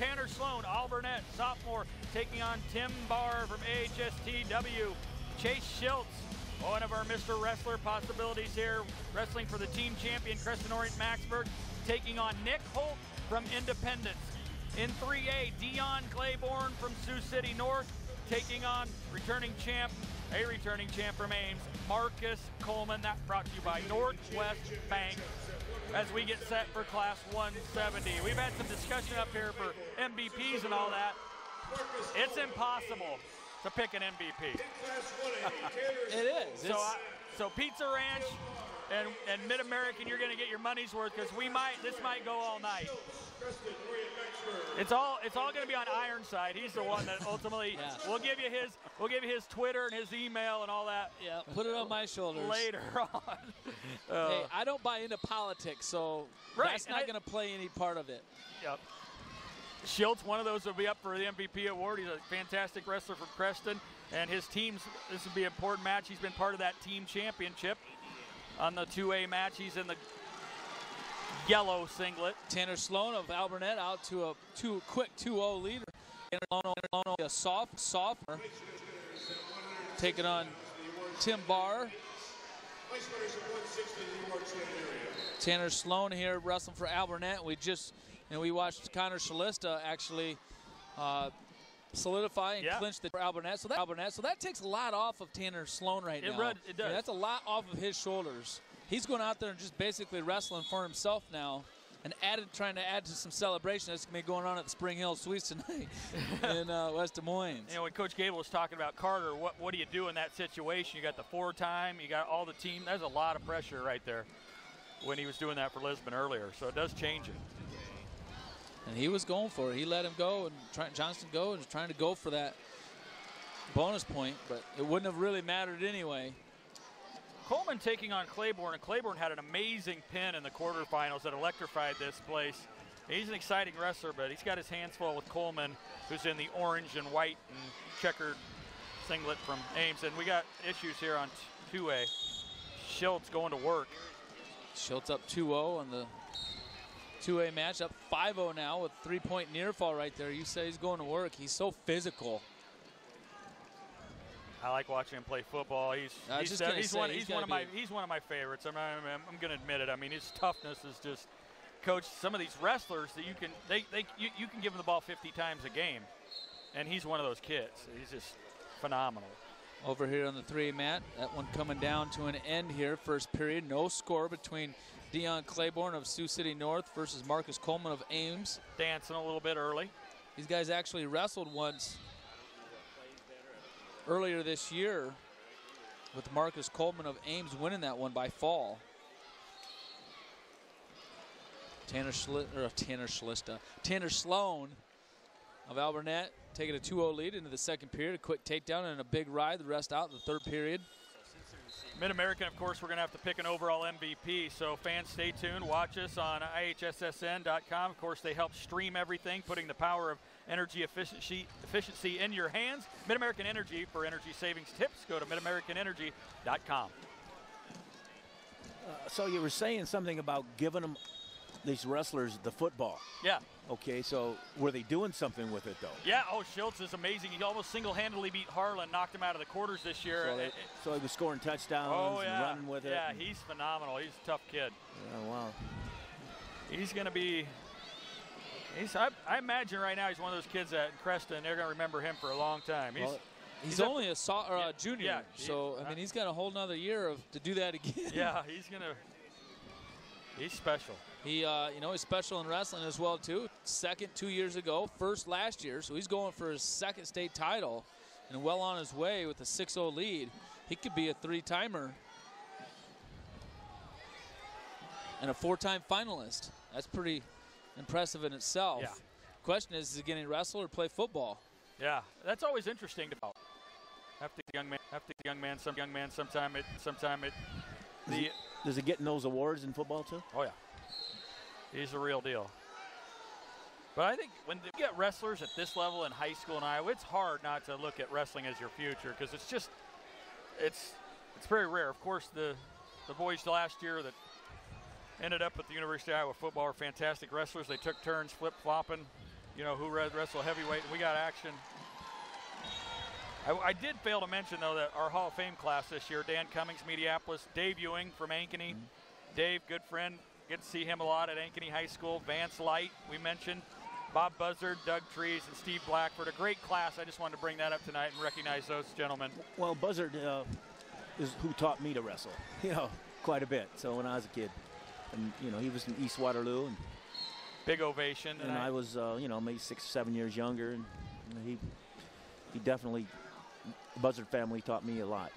Tanner Sloan, Alburnett, sophomore, taking on Tim Barr from AHSTW. Chase Shiltz, one of our Mr. Wrestler possibilities here, wrestling for the team champion Creston Orient-Macksburg, taking on Nick Holt from Independence. In 3A, Deion Clayborne from Sioux City North, taking on a returning champ from Ames, Marcus Coleman. That brought to you by Northwest Bank as we get set for Class 170. We've had some discussion up here for MVPs and all that. It's impossible to pick an MVP. It is. So Pizza Ranch and Mid-American, you're going to get your money's worth because this might go all night. It's all going to be on Ironside. He's the one that ultimately we'll give you his Twitter and his email and all that. Yeah, put it on my shoulders later on. Hey, I don't buy into politics, so that's not going to play any part of it. Yep. Shiltz, one of those will be up for the MVP award. He's a fantastic wrestler from Creston, and his team's, this will be an important match. He's been part of that team championship on the 2A match. He's in the yellow singlet. Tanner Sloan of Alburnett out to a quick 2-0 leader. Tanner Sloan, a sophomore, taking on Tim Barr. Tanner Sloan here wrestling for Alburnett. We watched Connor Shalista actually solidify and clinch the Alburnett. So that takes a lot off of Tanner Sloan right now. It does. That's a lot off of his shoulders. He's going out there and just basically wrestling for himself now, and trying to add to some celebration that's going to be going on at the Spring Hill Suites tonight in West Des Moines. You know, when Coach Gable was talking about Carter, what do you do in that situation? You got the 4-time, you got all the team. There's a lot of pressure right there when he was doing that for Lisbon earlier, so it does change it. And he was going for it. He let him go, and Johnston go, and trying to go for that bonus point, but it wouldn't have really mattered anyway. Coleman taking on Clayborne, and Clayborne had an amazing pin in the quarterfinals that electrified this place. He's an exciting wrestler, but he's got his hands full with Coleman, who's in the orange and white and checkered singlet from Ames. And we got issues here on 2A. Shiltz going to work. Shiltz up 2-0 on the 2A match, up 5-0 now with 3-point near fall right there. You say he's going to work. He's so physical. I like watching him play football. He's one of my favorites. I'm going to admit it. I mean, his toughness is just, Coach. Some of these wrestlers that you can give them the ball 50 times a game, and he's one of those kids. He's just phenomenal. Over here on the 3A mat, that one coming down to an end here. First period, no score between Deion Clayborne of Sioux City North versus Marcus Coleman of Ames. Dancing a little bit early. These guys actually wrestled once earlier this year, with Marcus Coleman of Ames winning that one by fall. Tanner Sloan of Alburnett taking a 2-0 lead into the second period. A quick takedown and a big ride. The rest out in the third period. Mid-American, of course, we're going to have to pick an overall MVP. So fans, stay tuned. Watch us on IHSSN.com. Of course, they help stream everything, putting the power of energy efficiency in your hands. Mid-American Energy for energy savings tips. Go to midamericanenergy.com. So you were saying something about giving them, these wrestlers, the football. Yeah. Okay, so were they doing something with it, though? Yeah, Shiltz is amazing. He almost single-handedly beat Harlan, knocked him out of the quarters this year. So he was scoring touchdowns and running with it. Yeah, he's phenomenal. He's a tough kid. Oh, wow. He's going to be I imagine right now he's one of those kids at Creston. They're going to remember him for a long time. He's only a junior, so I mean he's got a whole nother year to do that again. Yeah, he's special. He he's special in wrestling as well too. Second 2 years ago, first last year, so he's going for his second state title and well on his way with a 6-0 lead. He could be a 3-timer and a 4-time finalist. That's pretty impressive in itself. Yeah. Question is he going to wrestle or play football? Yeah, that's always interesting to know. Have to young man sometime. Does he get in those awards in football too? Oh yeah, he's the real deal. But I think when you get wrestlers at this level in high school in Iowa, it's hard not to look at wrestling as your future because it's very rare. Of course, the boys last year that ended up at the University of Iowa football are fantastic wrestlers. They took turns flip-flopping you know, who wrestle heavyweight. We got action. I did fail to mention, though, that our Hall of Fame class this year, Dan Cummings, Mediapolis, Dave Ewing from Ankeny. Dave, good friend. Get to see him a lot at Ankeny High School. Vance Light, we mentioned. Bob Buzzard, Doug Trees, and Steve Blackford. A great class. I just wanted to bring that up tonight and recognize those gentlemen. Well, Buzzard is who taught me to wrestle, you know, quite a bit. So when I was a kid, and you know, he was in East Waterloo, and big ovation. And I was, you know, maybe 6 or 7 years younger, and you know, he definitely, the Buzzard family taught me a lot.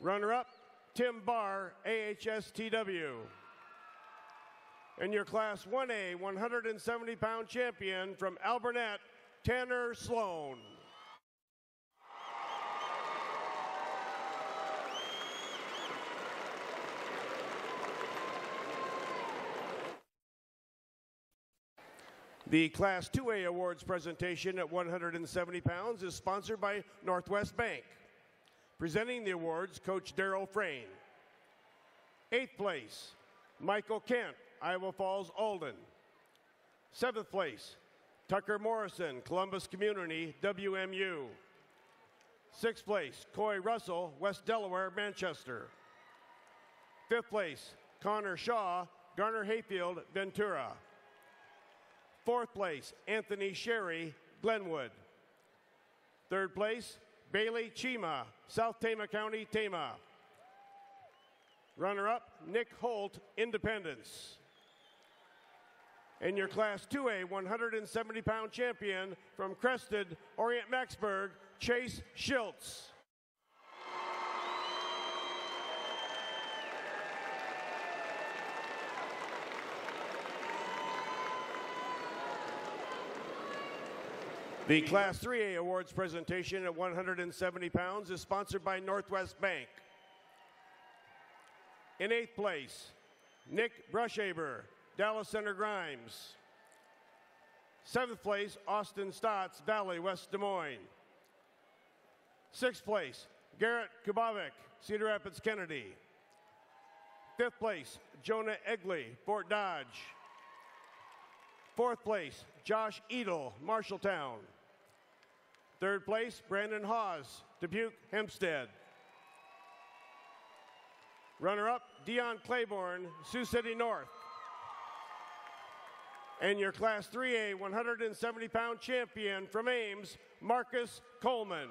Runner-up, Tim Barr, AHSTW. And your Class 1A 170-pound champion from Alburnett, Tanner Sloan. The Class 2A awards presentation at 170 pounds is sponsored by Northwest Bank. Presenting the awards, Coach Darrell Frayne. 8th place, Michael Kent, Iowa Falls, Alden. 7th place, Tucker Morrison, Columbus Community, WMU. 6th place, Coy Russell, West Delaware, Manchester. 5th place, Connor Shaw, Garner Hayfield, Ventura. 4th place, Anthony Sherry, Glenwood. 3rd place, Bailey Chima, South Tama County, Tama. Runner-up, Nick Holt, Independence. And your Class 2A 170-pound champion from Creston, Orient-Macksburg, Chase Shiltz. The Class 3A awards presentation at 170 pounds is sponsored by Northwest Bank. In 8th place, Nick Brushaber, Dallas Center Grimes. 7th place, Austin Stotts, Valley, West Des Moines. 6th place, Garrett Kubovic, Cedar Rapids, Kennedy. 5th place, Jonah Egley, Fort Dodge. 4th place, Josh Edel, Marshalltown. 3rd place, Brandon Hawes, Dubuque, Hempstead. Runner-up, Deion Clayborne, Sioux City North. And your Class 3A 170-pound champion from Ames, Marcus Coleman.